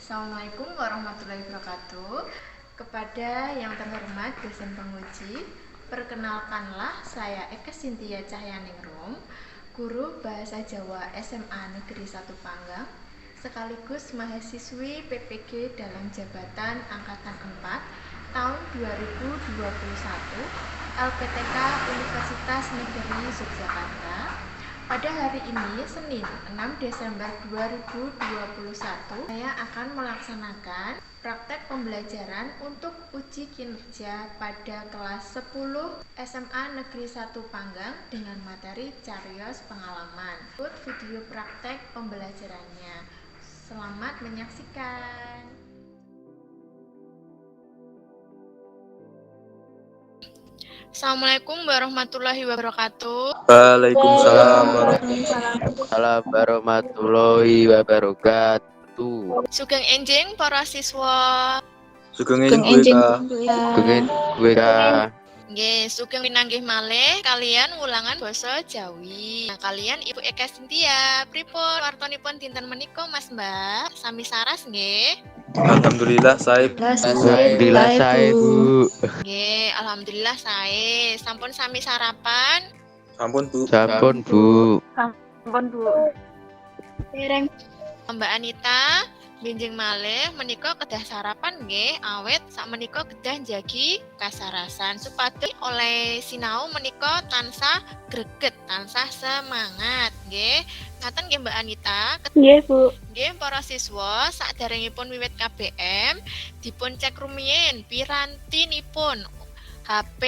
Assalamualaikum warahmatullahi wabarakatuh. Kepada yang terhormat dosen penguji, perkenalkanlah saya Eka Sintia Cahyaningrum, guru Bahasa Jawa SMA Negeri 1 Panggang, sekaligus mahasiswi PPG dalam jabatan Angkatan 4 tahun 2021 LPTK Universitas Negeri Yogyakarta. Pada hari ini, Senin 6 Desember 2021, saya akan melaksanakan praktek pembelajaran untuk uji kinerja pada kelas 10 SMA Negeri 1 Panggang dengan materi Cariyos Pengalaman. Ikut video praktek pembelajarannya. Selamat menyaksikan. Assalamualaikum warahmatullahi wabarakatuh. Waalaikumsalam warahmatullahi wabarakatuh. Sugeng enjing para siswa. Sugeng enjing gue Nggih, sugeng pinanggih malih kalian ulangan basa Jawi. Nah, kalian Ibu Eka Sintia, pripun wartanipun dinten menika Mas Mbak? Sami saras nggih? Alhamdulillah saya Bu. Nggih, alhamdulillah sae. Sampun sami sarapan? Sampun Bu. Sampun Bu. Dereng. Mbak Anita, benjing malih menika kedah sarapan nggih, awet sak menika kedah njagi kasarasan supados oleh sinau menika tansah greget, tansah semangat nggih. Ngaten nggih Mbak Anita? Nggih, Bu. Nggih para siswa, saderengipun wiwit KBM dipun cek rumiyin pirantinipun HP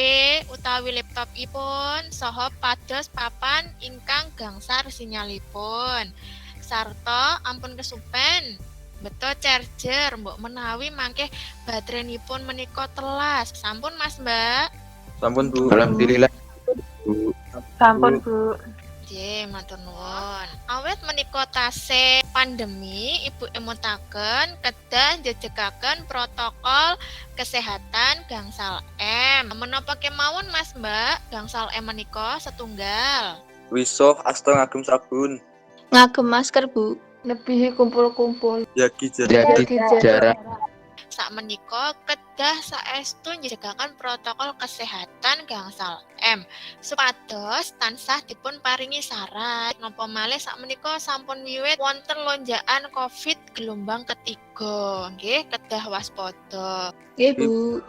utawi laptopipun saha pados papan ingkang gangsar sinyalipun. Sarta ampun kesupen beto charger mbok menawi mangke bateranipun menika telas. Sampun Mas Mbak? Sampun Bu. Alhamdulillah Bu. Sampun, Bu. Nggih, matur nuwun. Awet menika tasih pandemi, Ibu emutaken kedah njejegaken protokol kesehatan gangsal M. Menapa kemawon Mas Mbak? Gangsal M menika setunggal. Wisoh asta ngagem sabun. Ngagem masker, Bu. Nebihi kumpul-kumpul. Yagi Jadi jarak Sak menika kedah saestu njegaken protokol kesehatan gangsal M supados tansah dipun paringi saran. Napa malih sak menika sampun wiwit wonten lonjakan Covid gelombang ketiga. Nggih, kedah waspada. Nggih, Bu.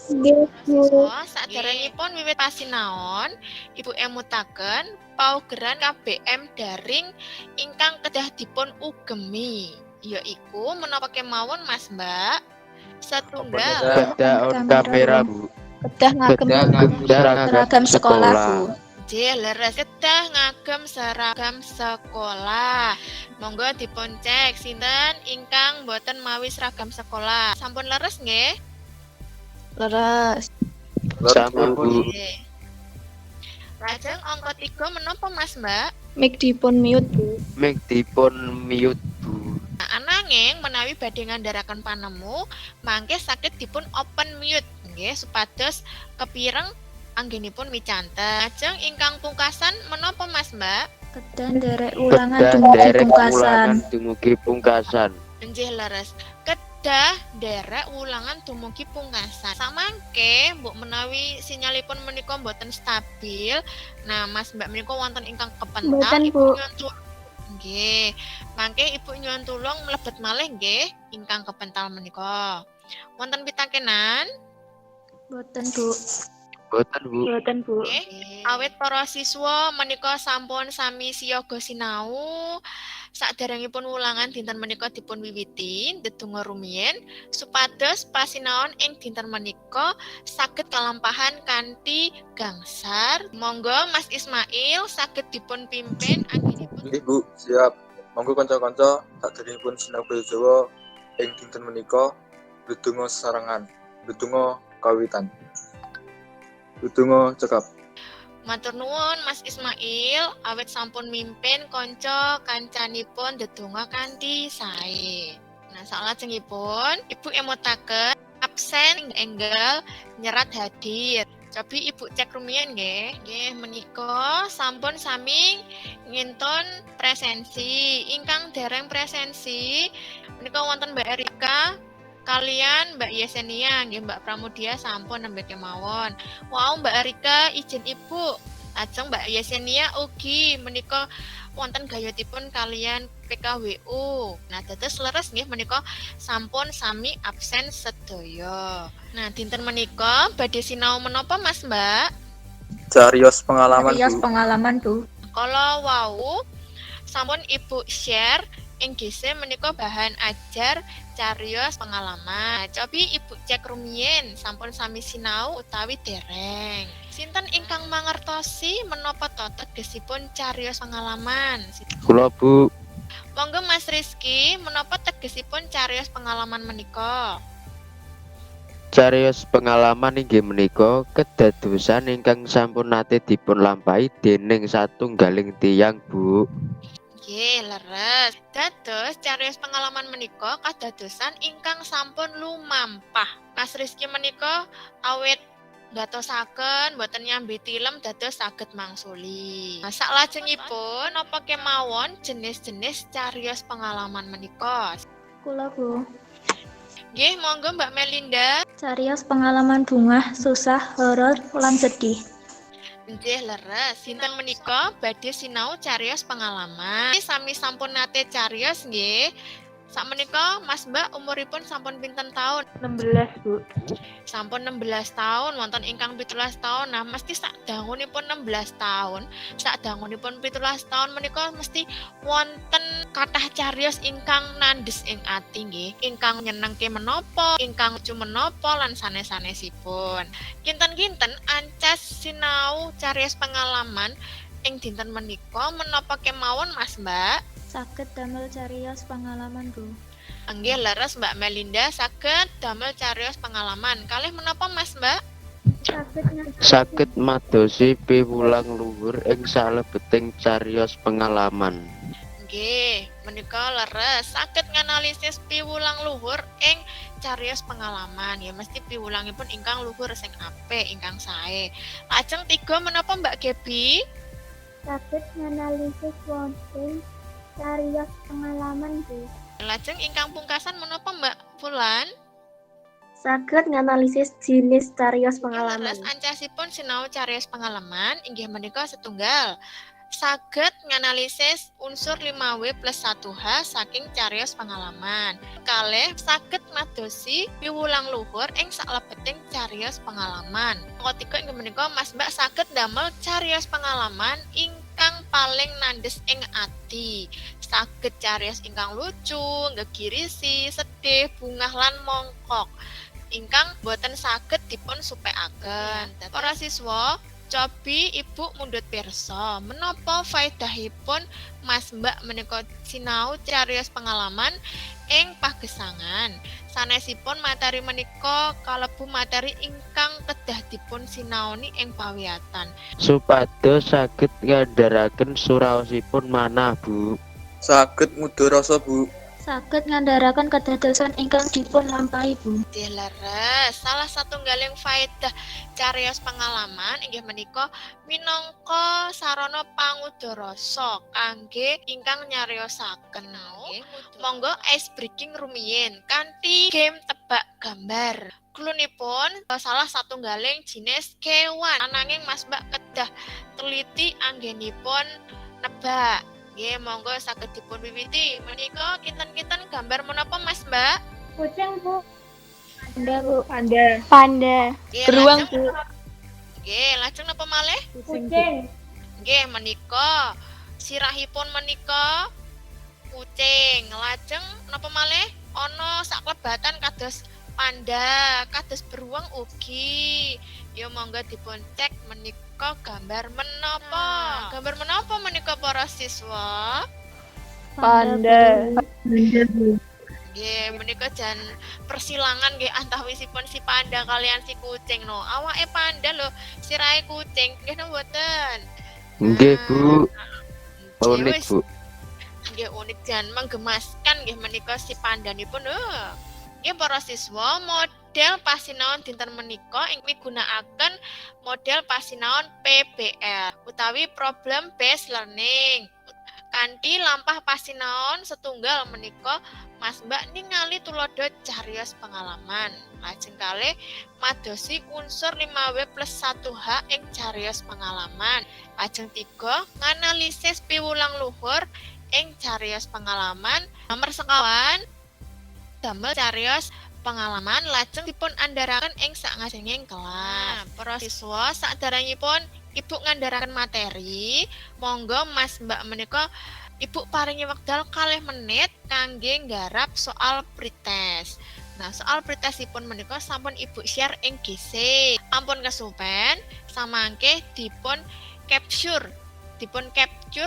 Siswa saderengipun wiwit pasinaon, Ibu emutaken paugeran KBM daring ingkang kedah dipun ugemi, yaiku menapa kemawon Mas Mbak? Setunggal beda on kamera Bu. Kedah ngagem seragam sekolah, Bu. leres kedah ngagem seragam sekolah. Monggo dipun cek sinten ingkang boten mawi seragam sekolah. Sampun leres nggih? Leres. Sampun Bu. Nggih. Lajeng angka 3 menapa Mas Mbak? Mic dipun mute, Bu. Mic dipun mute Bu. Nah, ananging menawi badhe ngandharaken panemu, mangke saged dipun open mute nggih supados kepireng anggenipun micanten. Lajeng ingkang pungkasan menapa Mas Mbak? Kedah nderek ulangan dumugi pungkasan. Dumugi pungkasan. Nggih leres. Kedah derek ulangan dumugi pungkasan. Samangke mbok menawi sinyalipun menika boten stabil. Nah, Mas Mbak menika wonten ingkang kepental Mboten, Ibu Bu. nyuwun tulung. Nggih. Mangke Ibu nyuwun tulung mlebet malih nggih ingkang kepental menika. Wonten pitakenan? Mboten, Bu. Boten Bu. Mboten, Bu. Nggih. Awit para siswa menika sampun sami siyaga sinau, saderengipun ulangan dinten menika dipun wiwiti ndedonga rumiyin supados pasinaon ing dinten menika saged kalampahan kanthi gangsar. Monggo Mas Ismail saged dipun pimpin anggenipun. Nggih Bu, siap. Monggo kanca-kanca saderengipun sinau basa Jawa ing dinten menika ndedonga sesarengan. Ndedonga kawitan. Ndedonga cekap. Matur nuwun Mas Ismail, awit sampun mimpin kanca kancanipun ndedonga kanthi sae. Nah, salajengipun Ibu emutaken absen enggal nyerat hadir. Cobi Ibu cek rumiyin nggih. Nggih menika sampun sami ngintun presensi. Ingkang dereng presensi menika wonten Mbak Erika kalian Mbak Yesenia nggih Mbak Pramudia sampun nembe kemawon. Wow Mbak Erika izin Ibu. Ajeng Mbak Yesenia ugi menika wonten gayutipun kalian PKWU. Nah, dados leres nggih menika sampun sami absen sedaya. Nah, dinten menika badhe sinau menapa Mas Mbak? Cariyos pengalaman Rios Bu. pengalaman Bu. Kalau wau sampun Ibu share ing GC menika bahan ajar cariyos pengalaman. Cobi Ibu cek rumiyin sampun sami sinau utawi dereng. Sinten ingkang mangertosi menapa to tegesipun cariyos pengalaman? Kula Bu, Monggo Mas Rizky, menapa tegesipun cariyos pengalaman menika? cariyos pengalaman inggih menika kedadosan ingkang sampun nate dipun lampahi dening satunggaling tiyang Bu. Nggih, leres. Dados cariyos pengalaman menika kadadosan ingkang sampun lumampah. Mas Rizky menika awit ndatosaken boten nyambi tilem dados saged mangsuli. Nah, saklajengipun napa kemawon jenis-jenis cariyos pengalaman menika? Kula Bu. Nggih, monggo Mbak Melinda. Cariyos pengalaman bungah, susah, horor, lan sedih. Nggih leres. Sinten menika badhe sinau cariyos pengalaman. Sami sampun nate cariyos nggih. Sakmenika Mas Mbak umuripun sampun pinten taun? 16 Bu. Sampun 16 tahun, wonten ingkang 17 tahun. Nah, mesti sadangunipun 16 tahun, sadangunipun 17 tahun menika mesti wonten kathah cariyos ingkang nandes ing ati nggih, ingkang nyenengke menapa, ingkang lucu menapa lan sanes-sanesipun. Kinten-kinten ancas sinau cariyos pengalaman ing dinten menika menapa kemawon Mas Mbak? Saged damel cariyos pengalaman Bu. Nggih leres Mbak Melinda saged damel cariyos pengalaman. Kalih menapa Mas Mbak? Saged madosi piwulang luhur ing salebeting cariyos pengalaman. Nggih, menika leres saged nganalisis piwulang luhur ing cariyos pengalaman. Ya mesti piwulangipun ingkang luhur sing apik, ingkang sae. Lajeng 3 menapa Mbak Gebi? Saged nganalisis wonten cariyos pengalaman Bu. Lajeng ingkang pungkasan menapa Mbak Fulan? Saged nganalisis jenis cariyos Leres pengalaman. ancasipun sinau cariyos pengalaman inggih menika setunggal. Saged nganalisis unsur 5W plus 1H saking cariyos pengalaman. Kalih saged madosi piwulang luhur ing saklebeting cariyos pengalaman. Ketiga inggih menika Mas Mbak saged damel cariyos pengalaman ingkang paling nandes ing ati. Saged cariyos ingkang lucu, nggegirisi, sedih, bungah lan mongkok. Ingkang boten saged dipun supekaken. Para siswa, cobi Ibu mundhut pirsa, menapa faedahipun Mas Mbak menika sinau cariyos pengalaman ing pagesangan. Sanesipun materi menika kalebu materi ingkang kedah dipun sinaoni ing pawiyatan. Supados saged ngandharaken suraosipun manah Bu. Saged mudharasa Bu. Saged ngandharaken kedadosan ingkang dipun lampahi Bu. Leres, salah satunggaling faedah cariyos pengalaman inggih menika minangka sarana pangudharasa kangge ingkang nyariosaken. Monggo ice breaking rumiyin kanthi game tebak gambar. Klunipun salah satunggaling jenis kewan ananging Mas Mbak kedah teliti anggenipun nebak. Nggih, monggo saged dipun wiwiti. Menika kinten-kinten gambar menapa Mas Mbak? Kucing Bu. Panda Bu. Panda. Nggih, Beruang lajeng- Bu. Nggih, lajeng napa malih? Kucing. Nggih, menika sirahipun menika kucing. Lajeng napa malih? Ana saklebatan kados panda, kados beruang ugi. Ya monggo dipun cek menika gambar menapa? Gambar menapa menika para siswa? Panda. Nggih, menika jan persilangan nggih antawisipun si panda kalian si kucing no. Awake panda lho, sirahe kucing. Nggih napa mboten? Nggih Bu, Nggih, unik wis. Bu. Nggih unik dan menggemaskan nggih menika si pandanipun. Nggih para siswa, Model pasinaon dinten menika ing migunakaken model pasinaon PBL utawi problem based learning. Kanthi lampah pasinaon setunggal menika Mas Mbak ningali tulodo cariyos pengalaman. Lajeng kalih madosi unsur 5W plus 1H ing cariyos pengalaman. Lajeng 3 nganalisis piwulang luhur ing cariyos pengalaman. Nomor sekawan damel cariyos pengalaman lajeng dipun andharaken ing sakngajenging kelas. Para siswa saderengipun Ibu ngandharaken materi, monggo Mas Mbak menika Ibu paringi wekdal 2 menit kangge nggarap soal pretest. Nah, soal pretestipun menika sampun Ibu share ing GC. Ampun kesupen samangke dipun capture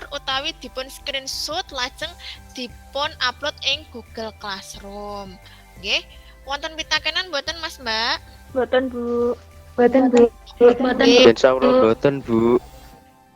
utawi dipun screenshot lajeng dipun upload ing Google Classroom. Nggih, wonten pitakenan mboten Mas Mbak? Boten, Bu. Boten, Bu. Insyaallah boten, Bu.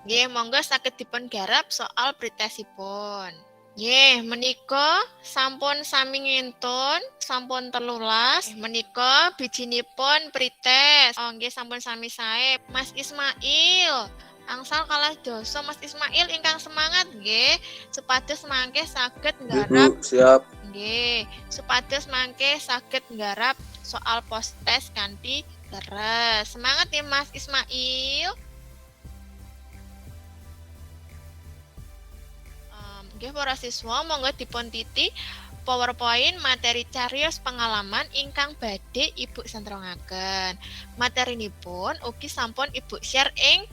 Nggih, monggo saged dipun garap soal pretestipun. Nggih, menika sampun sami ngintun, sampun 13. Menika bijinipun pretest. Oh, nggih sampun sami sae. Mas Ismail, angsal kalah doso Mas Ismail ingkang semangat nggih, supados mangke saged nggarap. Ibu, siap. Nggih, supados mangke saged nggarap soal post test kanthi leres. Semangat ya Mas Ismail. Nggih para siswa monggo dipun titi PowerPoint materi cariyos pengalaman ingkang badhe Ibu sentrongaken. Materinipun ugi sampun Ibu share ing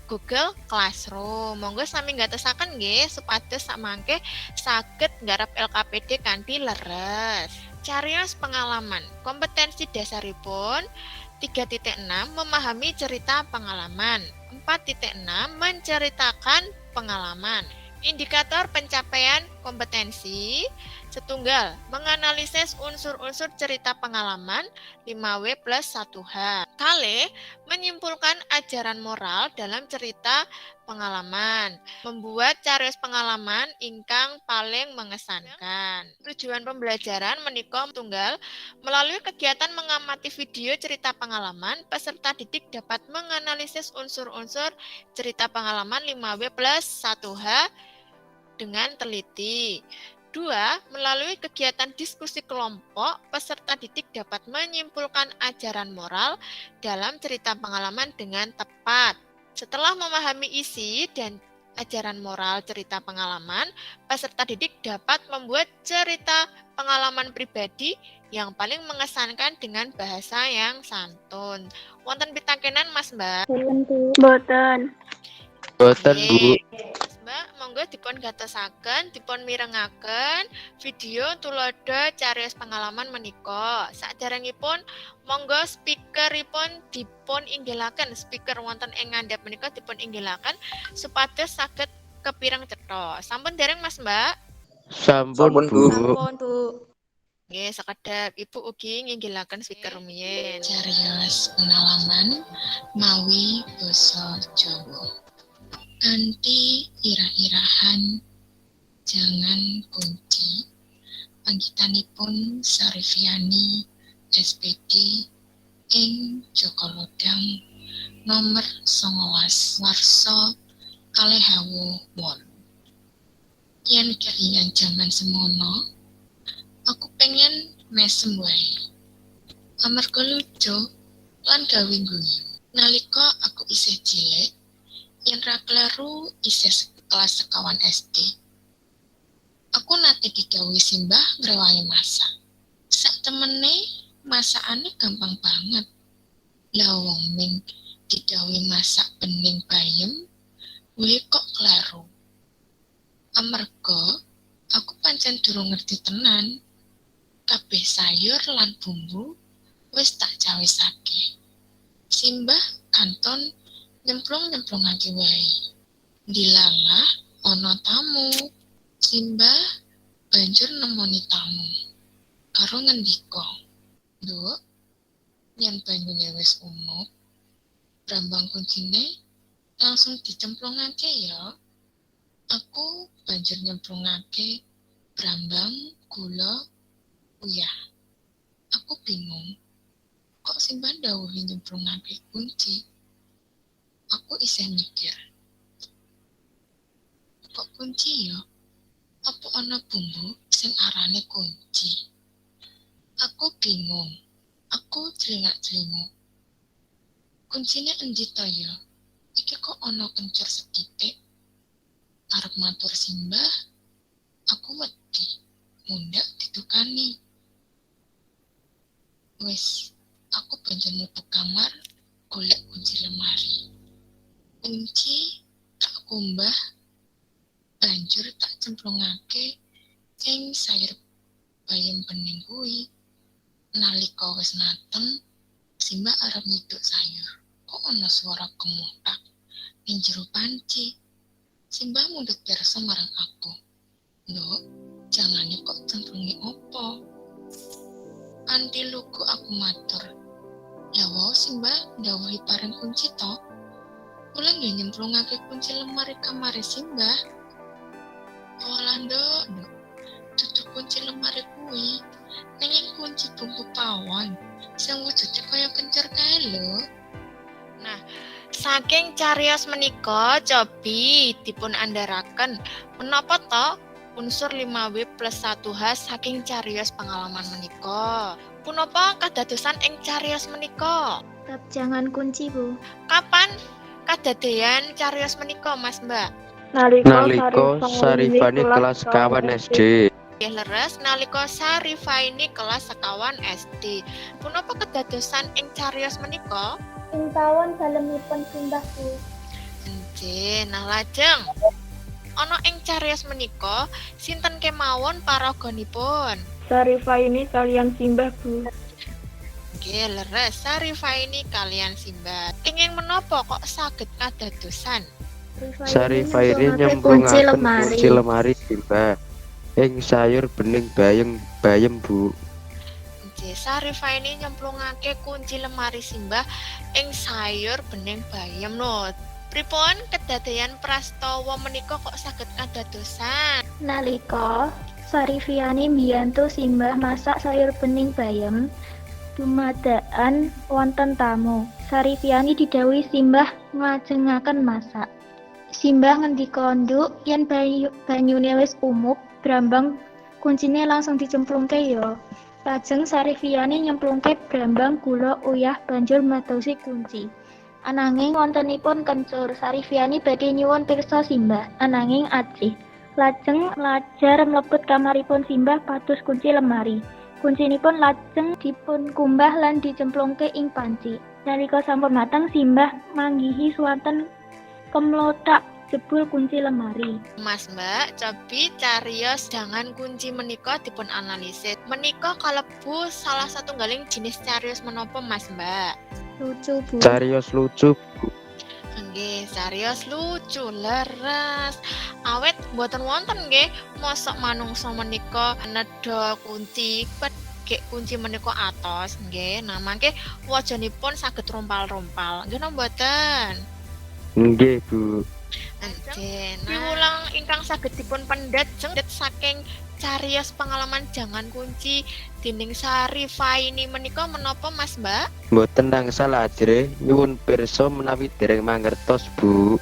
Google Classroom. Monggo sami ngatosaken nggih supados samangke saged nggarap LKPD kanthi leres. Cariyos pengalaman, kompetensi dasaripun 3.6 memahami cerita pengalaman. 4.6 menceritakan pengalaman. Indikator pencapaian kompetensi setunggal menganalisis unsur-unsur cerita pengalaman 5W plus 1H. Kalih menyimpulkan ajaran moral dalam cerita pengalaman, membuat cariyos pengalaman ingkang paling mengesankan. Tujuan pembelajaran menika tunggal melalui kegiatan mengamati video cerita pengalaman, peserta didik dapat menganalisis unsur-unsur cerita pengalaman 5W plus 1H dengan teliti. 2. Melalui kegiatan diskusi kelompok, peserta didik dapat menyimpulkan ajaran moral dalam cerita pengalaman dengan tepat. Setelah memahami isi dan ajaran moral cerita pengalaman, peserta didik dapat membuat cerita pengalaman pribadi yang paling mengesankan dengan bahasa yang santun. Wonten pitakenan Mas Mbak? Boten. Boten, Bu. Mas Mbak, monggo dipun gatosaken, dipun mirengaken video tulodo cariyos pengalaman menika. Saderengipun monggo speakeripun dipun inggilaken, speaker wonten ing ngandhap menika dipun inggilaken supados saged kepireng cetha. Sampun dereng Mas Mbak? Sampun, Bu. Sampun, Bu. Nggih, sakedhap Ibu ugi nginggilaken speaker rumiyin. Cariyos pengalaman mawi basa Jawa. Kanthi irah-irahan jangan kunci panggitanipun Sarifiani SPD ing Joko Lodang nomor 19 warsa 2008. Yen keringan jaman semono aku pengen mesem wae amarga lucu lan gawe guyu. Nalika aku isih cilik yen ra kleru isih kelas sekawan SD. Aku nate didhawuhi simbah ngrewangi masak. Sak temene masakane gampang banget. Lah wong ming didhawuhi masak bening bayem, wae kok kleru. Amarga aku pancen durung ngerti tenan. Kabeh sayur lan bumbu wis tak cawisake. Simbah kanton nyemplung-nyemplungake wae. Dilalah ana tamu. Simbah banjur nemoni tamu. Karo ngendika, "Nduk, yen banyune wis umub, brambang kuncine langsung dicemplungake ya." Aku banjur nyemplungake brambang, gula, uyah. Aku bingung. kok Simbah ndhawuhi nyemplungake kunci. Aku isih mikir, kok kunci ya? Apa ana bumbu sing arane kunci? Aku bingung. Aku jlengak-jlengok. Kuncine endi ta ya? Iki kok ana kencur seditik. Arep matur Simbah, aku wedi. Mundak ditukani. Wis, aku banjur mlebu kamar golek kunci lemari. Kunci tak kumbah, banjur tak cemplungake ing sayur bayem bening kuwi. Nalika wis mateng, Simbah arep nyiduk sayur. Kok ana swara gemutak ning jero panci. Simbah mundhut pirsa marang aku. Nduk, jangane kok cemplungi opo? Kanthi lugu aku matur. Ya wae Simbah ndhawuhi pareng kunci to. Kula nggih nyemplungake kunci lemari kamare Simbah. Walah nduk, dudu kunci lemari kuwi. Nanging kunci bumbu pawon sing wujude kaya kencur kae lho. Saking cariyos menika cobi dipun andharaken menapa to unsur 5W plus 1H saking cariyos pengalaman menika. Punapa kadadosan ing cariyos menika? Bab jangan kunci, Bu. Kapan kadadean cariyos menika, Mas Mbak? Nalika Sarifani kelas kawan SD. Nggih leres nalika Sarifaini kelas sekawan SD. Punapa kadadosan ing cariyos menika? Ing tawon dalemipun Simbah, Bu. Nggih, nah lajeng ana ing cariyos menika sinten kemawon paraganipun? Sarifaini kalian Simbah, Bu. Nggih, leres Sarifaini kalian Simbah. Kenging menapa kok saged kadadosan? Sarifaini nyemplungaken kunci lemari Simbah ing sayur bening bayem Bu. Nggih, Sarifaini nyemplungake kunci lemari Simbah ing sayur bening bayem lho. Pripun kedadean prastawa menika kok saged kadadosan? Nalika Sarifiani mbiyantu Simbah masak sayur bening bayem, dumadaan wonten tamu. Sarifiani didhawuhi Simbah nglajengaken masak. Simbah ngendika nduk yen banyune wis umup, brambang kuncine langsung dicemplungke ya. Lajeng Sarifiani nyemplungke brambang gula uyah banjur madosi kunci. Ananging wontenipun kencur, Sarifiani badhe nyuwun pirsa Simbah, ananging ajih. Lajeng mlajar mlebet kamaripun Simbah pados kunci lemari. Kuncinipun lajeng dipun kumbah lan dicemplungke ing panci. Nalika sampun mateng, Simbah manggihi swanten kemlotak jebul kunci lemari. Mas Mbak, cobi cariyos jangan kunci menika dipun analisis. Menika kalebu salah satunggaling jenis cariyos menapa Mas Mbak? Lucu, Bu. Cariyos lucu Bu. Nggih, cariyos lucu leres. Awet mboten wonten nggih mosok manungsa menika nedha kunci gek kunci menika atos nggih. Nah, mangke wajanipun saged rompal-rompal. Nggih napa mboten? Nggih Bu. Nggih. Piwulang ingkang saged dipun pendet saking cariyos pengalaman jangan kunci dening Sarifaini menika menapa Mas Mbak? Mboten nangsal ajre nyuwun pirsa menawi dereng mangertos Bu.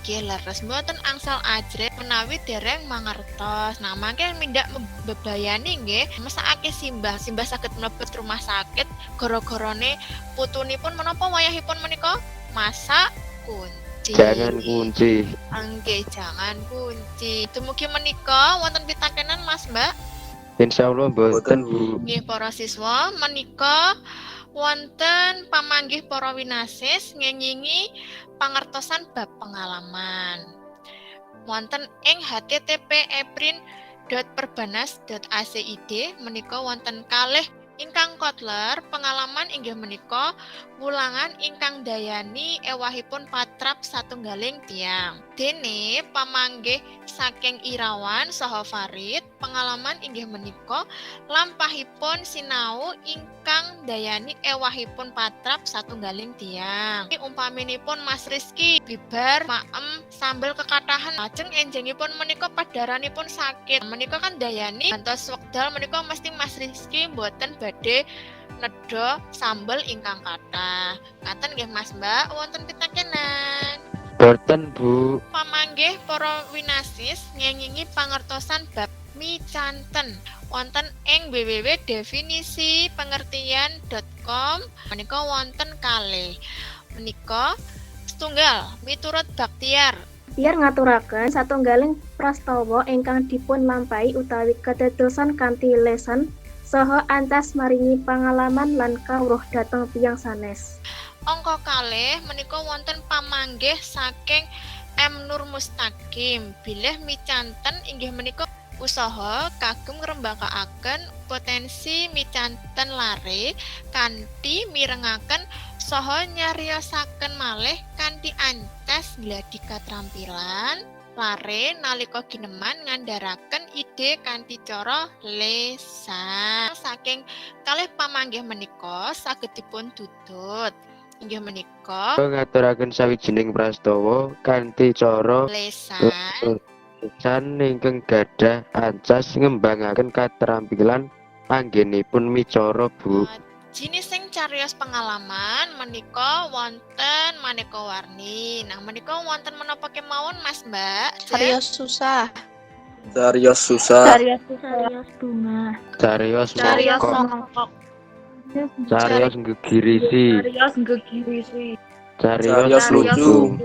Nggih leres mboten angsal ajrih menawi dereng mangertos. Nah, mangke mindak bebayani nggih mesakake Simbah saged mlebet rumah sakit gara-garane putunipun menapa wayahipun menika masak kunci. Jangan kunci. Nggih, jangan kunci. Dumugi menika wonten pitakenan Mas Mbak? Insyaallah mboten Bu. Nggih para siswa menika wonten pamanggih para winasis ngengingi pangertosan bab pengalaman. Wonten ing http://eprin.perbanas.ac.id menika wonten kalih ingkang kotler pengalaman inggih menika wulangan ingkang dayani ewahipun patrap satunggaling tiyang. Dene pamanggih saking Irawan saha Farid pengalaman inggih menika lampahipun sinau ingkang dayani ewahipun patrap satunggaling tiyang. Umpaminipun Mas Rizky bibar maem sambil kekatahan lajeng enjingipun menika padaranipun sakit. Menika kan dayani gantos wekdal menika mesti Mas Rizky mboten badhe nedha sambel ingkang kathah. Ngaten nggih Mas Mbak, wonten pitakenan. Boten Bu. Pamanggih para winasis ngengingi pangertosan bab micanten wonten ing www.definisipengertian.com menika wonten kalih. Menika setunggal miturut Baktiar. Biar ngaturaken satunggaling prastawa ingkang dipun lampahi utawi kedadosan kanthi lesan saha ancas maringi pangalaman lan kawruh dhateng tiyang sanes. Angka kalih menika wonten pamanggih saking M Nur Mustaqim. Bilih micanten inggih menika usaha kagem ngrembakakaken potensi micanten lare kanthi mirengaken saha nyariosaken malih kanthi ancas gladi katrampilan lare nalika gineman ngandharaken ide kanthi cara lesan. Saking kalih pamanggih menika saged dipun tutut inggih menika Ngaturaken sawijining prastawa kanthi cara lesan lesan ingkang gadah ancas ngembangaken katrampilan anggenipun micara Bu. jinising cariyos pengalaman menika wonten maneka warni. Nah, menika wonten menapa kemawon Mas Mbak? Cariyos susah. Cariyos susah. Cariyos bunga. Cariyos Cariyos mongkok, mongkok. cariyos gegirisi, Cariyos gegirisi. cariyos Cariyos lucu.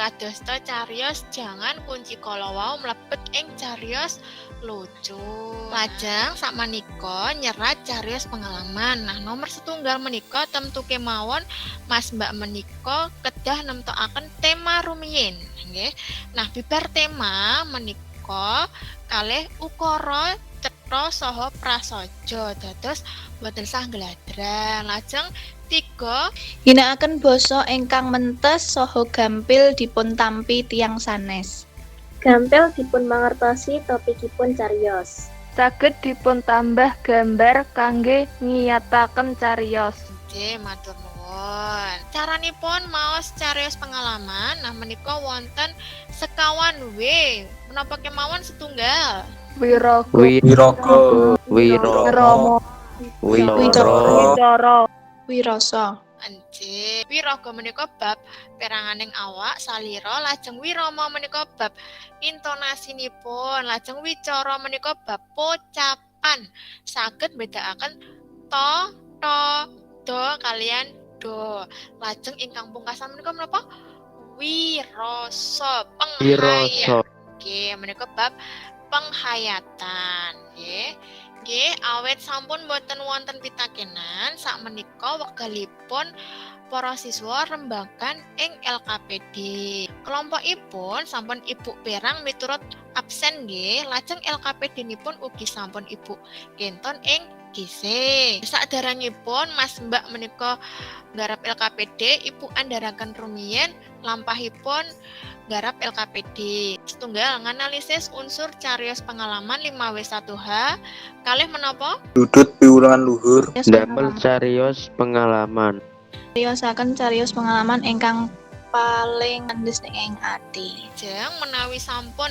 Kadosta cariyos jangan kunci kala wau mlebet ing cariyos lucu. Lajeng sakmenika nyerat cariyos pengalaman. Nah, nomor setunggal menika temtu kemawon Mas Mbak menika kedah nemtokaken tema rumiyin nggih. Nah, bibar tema menika kalih ukara cetha saha prasaja dados boten sah gladran. Lajeng 3 Ginakaken basa ingkang mentes saha gampil dipun tampi tiyang sanes. Gampil dipun mangertosi topikipun cariyos. Saged dipun tambah gambar kangge ngiyataken cariyos. Oke, matur nuwun. Caranipun maos cariyos pengalaman. Nah, menika wonten sekawan W. Menapa kemawon setunggal? Wiraga. Wiraga. Wiroro, wiroro, Wirasa. Anjir. Wiraga menika bab peranganing awak salira, lajeng wirama menika bab intonasinipun, lajeng wicara menika bab pocapan. Saged bedakaken to, do kalian do. Lajeng ingkang pungkasan menika menapa? Wirasa, penghayatan. wiroso. Oke, menika bab penghayatan, nggih. Nggih, awet sampun boten wonten pitakenan sakmenika wekdalipun para siswa rembagan ing LKPD. Kelompokipun sampun Ibu perang miturut absen nggih, lajeng LKPD-nipun ugi sampun Ibu kenton ing GC. Saderengipun Mas Mbak menika nggarap LKPD, Ibu andharaken rumiyin lampahipun garap LKPD. Setunggal nganalisis unsur cariyos pengalaman 5W1H. Kalih menapa? Dudut piwulangan luhur. Damel cariyos pengalaman. Cariyosaken cariyos pengalaman ingkang paling ngendes ing ati. Jeng menawi sampun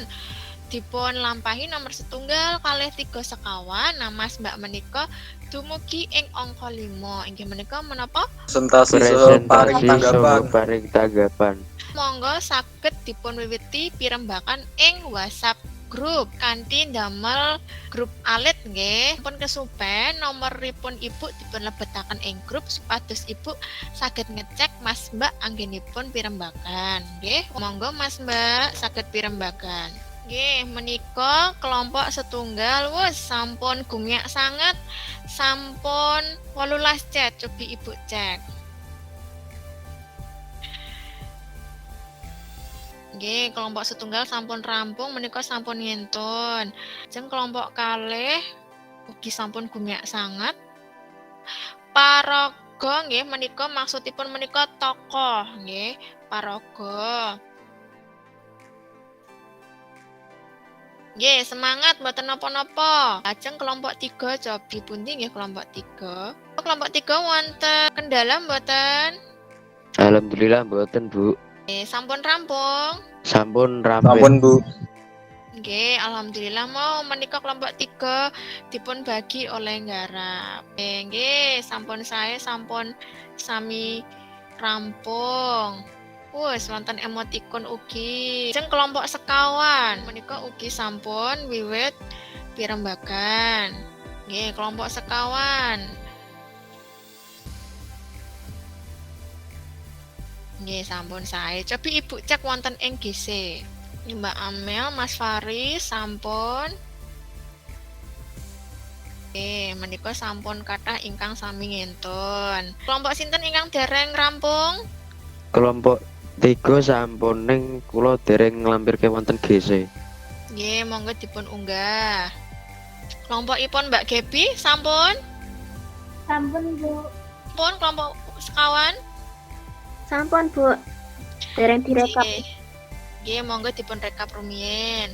dipun lampahi nomor setunggal kalih 3 sekawan. Nah, Mas Mbak menika dumugi ing angka 5. Inggih menika menapa? Presentasi saha paring Presentasi tanggapan. saha paring tanggapan. Monggo saged dipun wiwiti pirembakan ing WhatsApp grup kanthi damel grup alit nggih. Pun kesupen nomoripun Ibu dipun lebetaken ing grup supados Ibu saged ngecek Mas Mbak anggenipun pirembakan nggih. Monggo Mas Mbak saged pirembakan. Nggih, menika kelompok setunggal wis sampun gumyak sanget. Sampun 18 chat, cobi Ibu cek. Nggih, kelompok setunggal sampun rampung menika sampun ngentun. Jeng kelompok kalih ugi sampun gumyak sanget. Paraga nggih menika maksudipun menika tokoh nggih, paraga. Nggih, semangat mboten napa-napa. Lajeng kelompok 3 cobi pundi nggih kelompok 3? Kelompok 3 wonten kendala mboten? Alhamdulillah mboten Bu. Sampun rampung. Sampun rampung. Sampun Bu. Nggih, alhamdulillah mau menika kelompok 3 dipun bagi oleh nggarap. Nggih, sampun sampun sami rampung. Wes wonten emotikon ugi. Jeng kelompok sekawan menika ugi sampun wiwit pirembagan. Nggih, kelompok sekawan. Nggih, sampun sae. Cobi Ibu cek wonten ing GC. Mbak Amel, Mas Faris, sampun. Menika sampun kathah ingkang sami ngentun. Kelompok sinten ingkang dereng rampung? Kelompok 3 sampun ning kula dereng nglampirke wonten GC. Nggih, monggo dipun unggah. Kelompokipun Mbak Gebi sampun? Sampun, Bu. Pun kelompok sekawan? Sampun, Bu. Dereng direkap. Nggih, monggo dipun rekap rumiyin.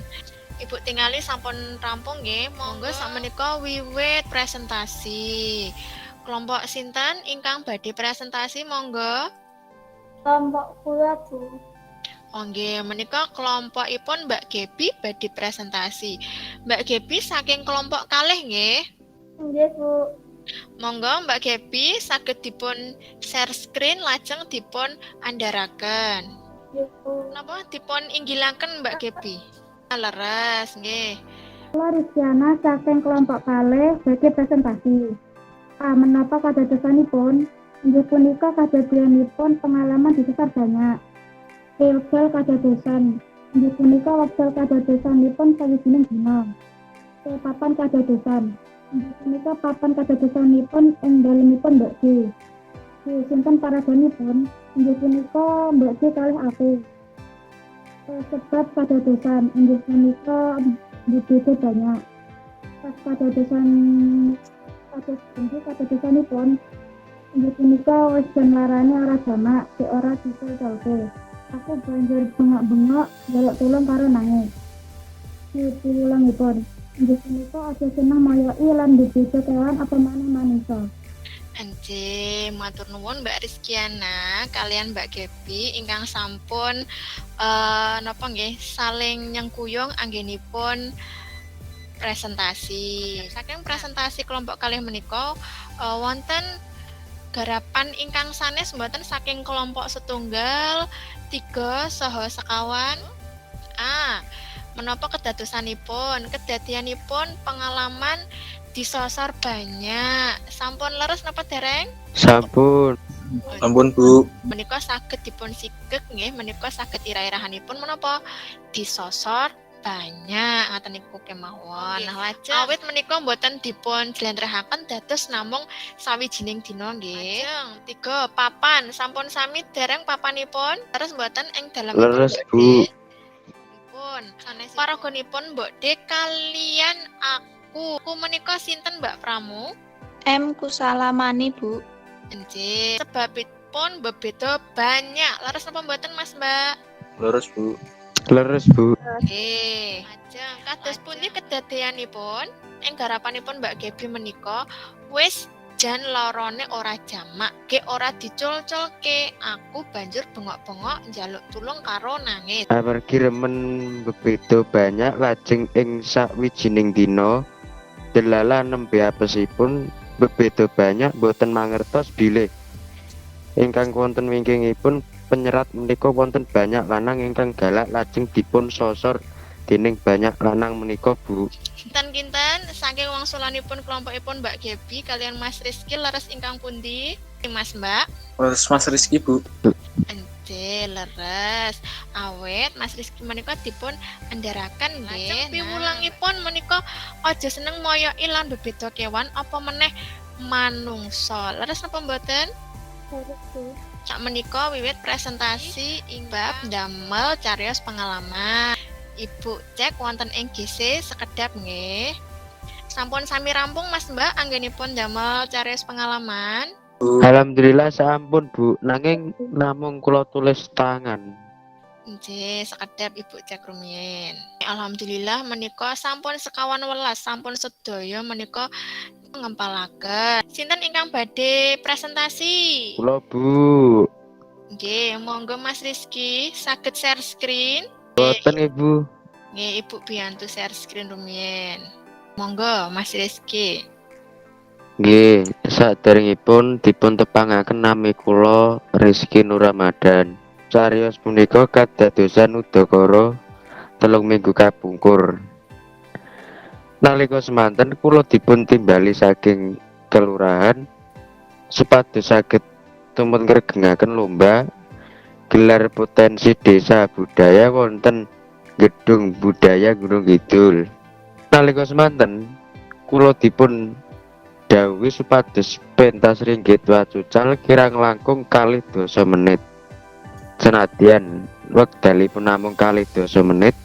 Ibu tingali sampun rampung nggih, monggo sakmenika wiwit presentasi. Kelompok sinten ingkang badhe presentasi monggo? Kelompok kula, Bu. Oh nggih, menika kelompokipun Mbak Gebi badhe presentasi. Mbak Gebi saking kelompok kalih nggih. Nggih, Bu. Monggo Mbak Gebi saged dipun share screen lajeng dipun andharaken. Nggih, Bu. Napa dipun inggilaken Mbak Gebi? Leres nggih. Kula Rizkyana saking kelompok kalih badhe presentasi. Menapa kadadosanipun? Inggih punika kadadianipun pengalaman disasar banyak. Wekdal kadadosan. Inggih punika wekdal kadadosanipun sawijining dina. Papan kadadosan. Inggih punika papan kadadosanipun ing dalemipun Mbak D. Sinten paraganipun? Inggih punika Mbak D kalih aku. Sebab kadadosan inggih punika berbeda banyak. Pas kadadosanipun inggih punika wis jan larane ora jamak, sik ora disulke. Aku banjur bengok-bengok njaluk tulung karo nangis. Diulangipun. Inggih punika aja seneng moyoki lan berbeda kewan apa maneh manungsa. Anje, matur nuwun Mbak Rizkyana kalian Mbak Gebi ingkang sampun napa nggih saling nyengkuyung anggenipun presentasi. Saking presentasi kelompok kalih menika wonten garapan ingkang sanes mboten saking kelompok setunggal, 3 saha sekawan. Menapa kedadosanipun? Kedadianipun pengalaman disosor banyak. Sampun leres napa dereng? Sampun. Ampun, Bu. Menika saged dipun sigek nggih, menika saged irah-irahanipun menapa disosor banyak ngaten niku kemawon. Nah, lajeng awit menika mboten dipun jlentrehake dados namung sawijining dina nggih. Lajeng 3 papan sampun sami dereng papanipun terus mboten ing dalem Leres, Bu. pun sanes paragonipun Mbok D kalian aku menika sinten Mbak Pramu? M Kusalamani, Bu. Nggih, sebabipun bebeda banyak. Leres napa mboten Mas Mbak? Leres, Bu. Leres, Bu. Nggih. Lajeng kados pundi kedadianipun ing garapanipun Mbak Gebi menika wis jan lorone ora jamak, ge ora dicul-culke. Aku banjur bengok-bengok njaluk tulung karo nangis. Amargi remen bebeda banyak lajeng ing sawijining dina delala nembe apesipun bebeda banyak boten mangertos bilih ingkang wonten wingkingipun penyerat menika wonten banyak lanang ingkang galak lajeng dipun sosor dening banyak lanang menika, Bu. Kinten-kinten saking wangsulanipun kelompokipun Mbak Gebi kalian Mas Rizky leres ingkang pundi? Mas Mbak? Leres Mas Rizky, Bu. Ente leres. Awet Mas Rizky menika dipun andharaken nggih. Piwulangipun menika aja seneng moyoki lan bebeda kewan apa meneh manungsa. Leres napa mboten? Leres, Bu. Sak menika wiwit presentasi ing bab damel cariyos pengalaman. Ibu cek wonten ing GC sekedap nggih. Sampun sami rampung Mas Mbak anggenipun damel cariyos pengalaman. Alhamdulillah sampun, Bu. Nanging namung kula tulis tangan. Nggih, sekedap Ibu cek rumiyin. Alhamdulillah menika sampun sekawan welas, sampun sedaya menika ngempalaken. Sinten ingkang badhe presentasi? Kula, Bu. Nggih, monggo Mas Rizky saged share screen. Boten, Ibu. Nggih, Ibu biyantu share screen rumiyin. Monggo Mas Rizky. Nggih, saderengipun dipun tepangaken nami kula Rizky Nur Ramadan. Cariyos punika kadadosan udakara 3 minggu kapungkur. Nalika semanten kula dipun timbali saking kelurahan supados saged tumut ngregengaken lomba gelar potensi desa budaya wonten Gedung Budaya Gunung Kidul. Nalika semanten kula dipun dawuhi supados pentas ringgit wacucal kirang langkung 2 menit. Senadyan wekdalipun namung 2 menit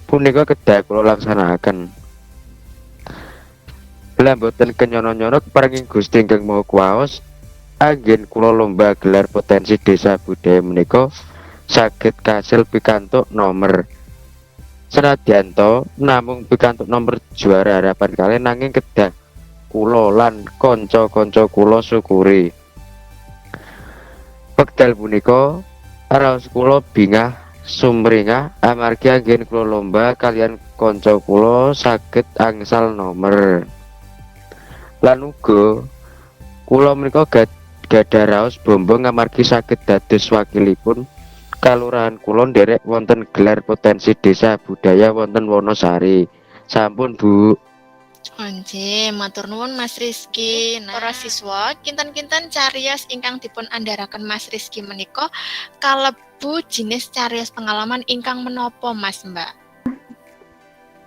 punika kedah kula laksanaken. Lah mboten kenyono-nyono keparenging Gusti ingkang Maha Kuwaos anggen kula lomba gelar potensi desa budaya menika saged kasil pikantuk nomor. Senadyan to namung pikantuk nomor juara harapan kali nanging kedah kula lan kanca-kanca kula syukuri. Wekdal punika raos kula bingah sumringah amargi anggen kula lomba kalian kanca kula saged angsal nomor. Lan uga kula menika gadah raos bombong amargi saged dados wakilipun kalurahan kula nderek wonten gelar potensi desa budaya wonten Wonosari. Sampun Bu. Onje, matur nuwun Mas Rizky. Para siswa, kinten-kinten cariyos ingkang dipun andharaken Mas Rizky menika kalebu jinis cariyos pengalaman ingkang menapa Mas Mbak?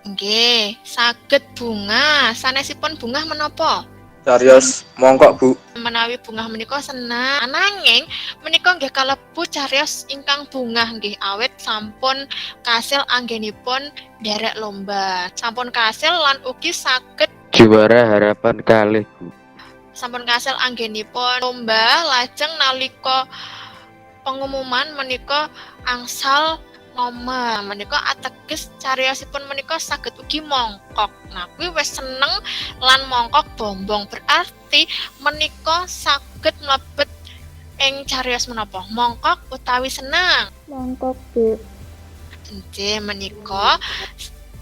Nggih, saged bungah. Sanesipun bungah menapa? Cariyos mongkok Bu. Menawi bungah menika senang ananging menika nggih kalebu cariyos ingkang bungah nggih awit sampun kasil anggenipun derek lomba. Sampun kasil lan ugi saged Juara harapan kalih Bu. sampun kasil anggenipun lomba lajeng nalika pengumuman menika angsal nomor menika ateges cariyosipun menika saged ugi mongkok. Nah, kuwi wis seneng lan mongkok bombong berarti menika saged mlebet ing cariyos menapa? Mongkok utawi seneng. Mongkok, Bu. Nggih menika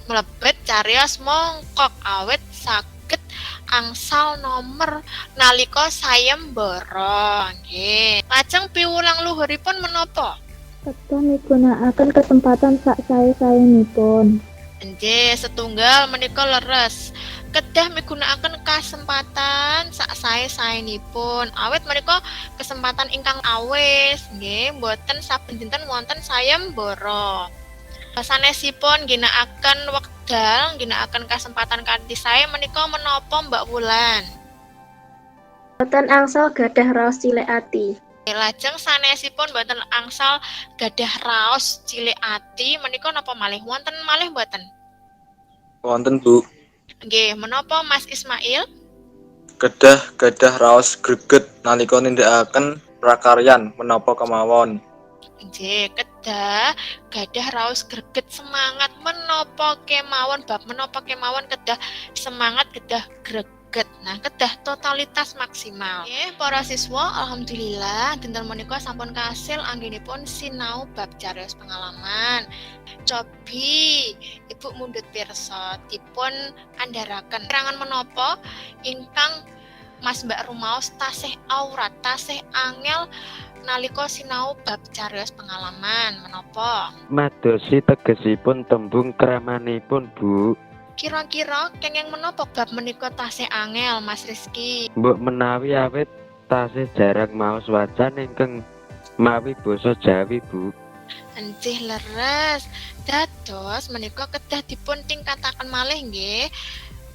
mlebet cariyos mongkok awit saged angsal nomor nalika sayembara. Nggih. Lajeng piwulang luhuripun menapa? Kedah migunakaken kesempatan sak sae-saenipun. Nggih, setunggal menika leres. Kedah migunakaken kesempatan sak sae-saenipun. Awit menika kesempatan ingkang awis, nggih, mboten saben dinten wonten sayembara. Sanesipun ginakaken wekdal, ginakaken kesempatan kanthi sae menika menapa Mbak Wulan? Boten angsal gadah raos cilik ati. Lajeng sanesipun boten angsal gadah raos cilik ati menika napa malih wonten malih mboten? Wonten Bu. Nggih, menapa Mas Ismail? Gadah raos greget nalika nindakaken prakaryan menapa kemawon. Nggih, kedah gadah raos greget semangat menapa kemawon bab menapa kemawon kedah semangat kedah greget. Nah, kedah totalitas maksimal. Nggih, para siswa, alhamdulillah dinten menika sampun kasil anggenipun sinau bab cariyos pengalaman. Cobi Ibu mundhut pirsa dipun andharaken keterangan menapa ingkang Mas Mbak rumaos tasih aurat, tasih angel nalika sinau bab cariyos pengalaman menapa? Madosi tegesipun tembung kramanipun Bu. Kira-kira kenging menapa bab menika tasih angel Mas Rizky? Mbok menawi awit tasih jarang maos wacan ingkang mawi basa Jawi Bu. Encih leres. Dados menika kedah dipun tingkataken malih nggih.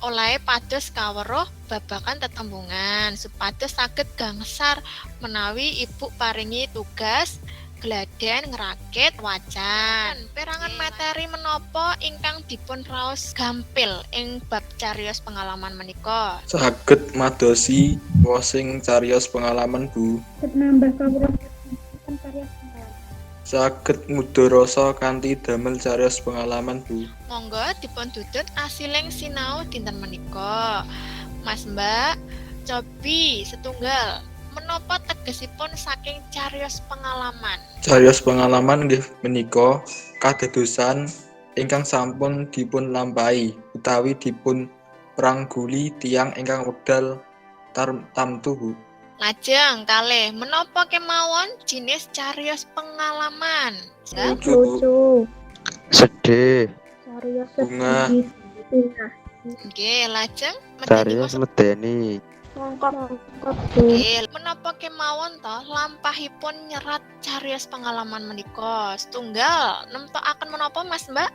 Olahe pados kaweruh babagan tetembungan supados saged gangsar menawi Ibu paringi tugas gladen ngerakit wacan. Perangan materi menapa ingkang dipun raos gampil ing bab cariyos pengalaman menika? Saged madosi wosing cariyos pengalaman Bu. Nambah kawruh karya pengalaman. Saged mudharasa kanthi damel cariyos pengalaman Bu. Monggo dipun tutut asiling sinau dinten menika. Mas Mbak, cobi setunggal menapa tegesipun saking cariyos pengalaman? Cariyos pengalaman nggih menika kadadosan ingkang sampun dipun lampahi utawi dipun prangguli tiyang ingkang wekdal tamtuhu. Lajeng kalih menapa kemawon jenis cariyos pengalaman? Lucu, Bu. Lucu. Sedih, Cariyos Bunga. sedih. Bunga. Nggih, lajeng cariyos medeni, Mongkok. Bu. Nggih, menapa kemawon to lampahipun nyerat cariyos pengalaman menika? Setunggal nemtokaken menapa Mas Mbak?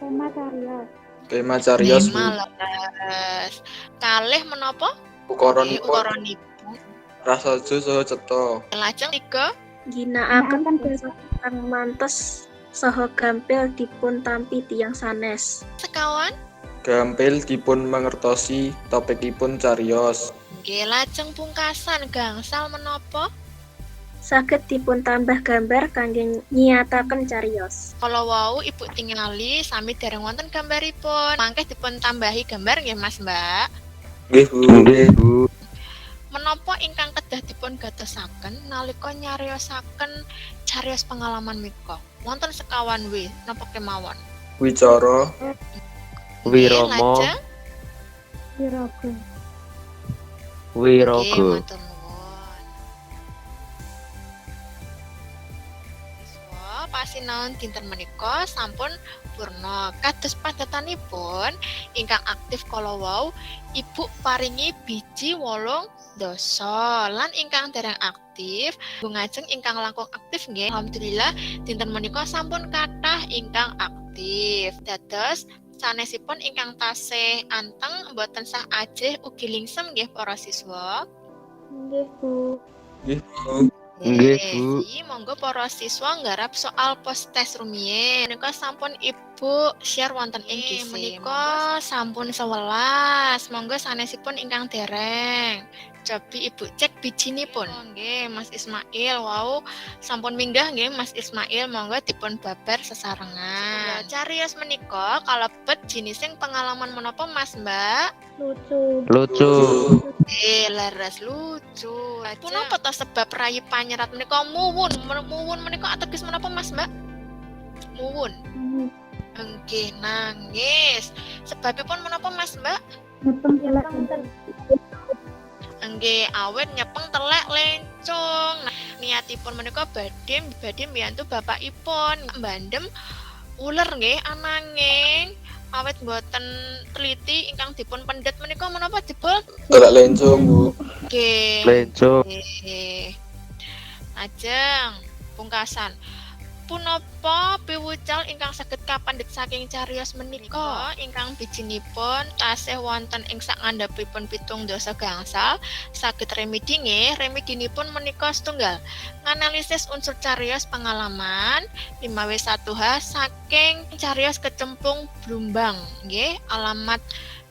Tema cariyos. Tema cariyos, Bu. Tema leres. Kalih menapa? Ukaranipun Ukaranipun. prasaja saha cetha. Lajeng 3 Ginakaken basa kang mantes saha gampil dipun tampi tiyang sanes. sekawan. Gampil dipun mangertosi topikipun cariyos. Nggih, lajeng pungkasan gangsal menapa? Saged dipun tambah gambar kangge nyiyataken cariyos. Kalau wau Ibu tingali sami dereng wonten gambaripun. Mangke dipun tambahi gambar nggih Mas Mbak. Nggih, Bu. nggih Bu. Menapa ingkang kedah dipun gatosaken nalika nyariosaken cariyos pengalaman menika? Wonten sekawan W, napa kemawon? Wicara, Nggih, Wiromo, lajeng? Wiraga. Nggih, Wirogo, matur nuwun. Siswa pasinaon dinten menika sampun purna. Kados padatanipun ingkang aktif kala wau Ibu paringi biji 8 dosa lan ingkang dereng aktif ngajeng ingkang langkung aktif nggih. Alhamdulillah dinten menika sampun kathah ingkang aktif. Dados sanesipun ingkang tasih anteng boten sah ajih ugi lingsem nggih para siswa. Nggih, Bu. nggih, Bu. Nggih, Bu. Si, monggo para siswa nggarap soal post test rumiyin. Menika sampun Ibu share wonten ing GC. Menika sampun 11. Monggo sanesipun ingkang dereng. Cobi Ibu cek bijinipun. Nggih, Mas Ismail wau sampun minggah nggih Mas Ismail, monggo dipun babar sesarengan. Cariyos menika kalebet jinising pengalaman menapa Mas Mbak? Lucu. lucu, Leres lucu. Punapa ta sebab rayi panyerat menika muwun? Muwun menika ateges menapa Mas Mbak? Muwun. Nggih, nangis. Sebabipun menapa Mas Mbak? Nyepeng telek. Nggih, awet nyepeng telek lencung. Nah, niatipun menika badhe mbiyantu bapakipun mbandem uler nggih ananging awet boten teliti ingkang dipun pendet menika menapa jebul? Telek lencung, Bu. Nggih. lenco, Nggih. Lajeng pungkasan punapa piwucal ingkang saged kapandhet saking cariyos menika ingkang bijinipun tasih wonten ing sak ngandhapipun 7 dosa gangsal saged remedi nggih. Remedinipun menika setunggal nganalisis unsur cariyos pengalaman 5W1H saking cariyos kecemplung Blumbang nggih. Alamat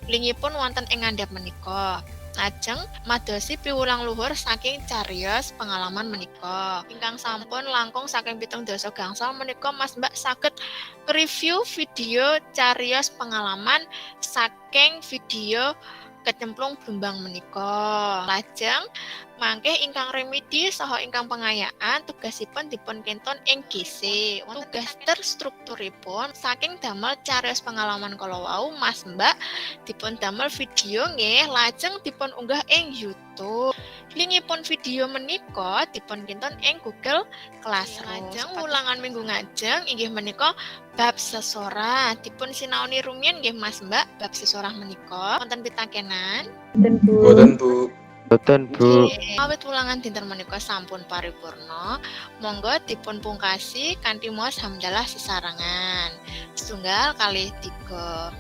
lingipun wonten ing ngandhap menika. Lajeng madosi piwulang luhur saking cariyos pengalaman menika. Ingkang sampun langkung saking 7 dosa gangsal menika Mas Mbak saged review video cariyos pengalaman saking video kecemplung Blumbang menika. Lajeng mangke ingkang remedi saha ingkang pengayaan tugasipun dipun kenton ing GC. Tugas terstrukturipun saking damel cariyos pengalaman kala wau Mas Mbak dipun damel video nggih, lajeng dipun unggah ing YouTube. Linkipun video menika dipun kinten ing Google Classroom. Lajeng ulangan minggu ngajeng inggih menika bab sesorah. Dipun sinaoni rumiyin nggih Mas Mbak bab sesorah menika wonten pitakenan. Boten, Bu. boten Bu. Nggih. Awit ulangan dinten menika sampun paripurna, monggo dipun pungkasi kanthi maos hamdalah sesarengan. Setunggal kalih 3.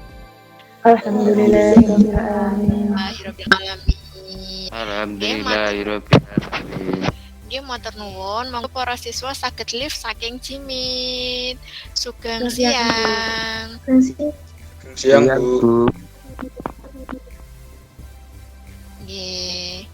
Alhamdulillahirabbil alamin. Alhamdulillahirabbil alamin. Alhamdulillahirabbil alamin. Nggih matur nuwun, monggo para siswa saged lift saking Jimit. Sugeng siang. Siang, Siang, Bu. Bu. Nggih.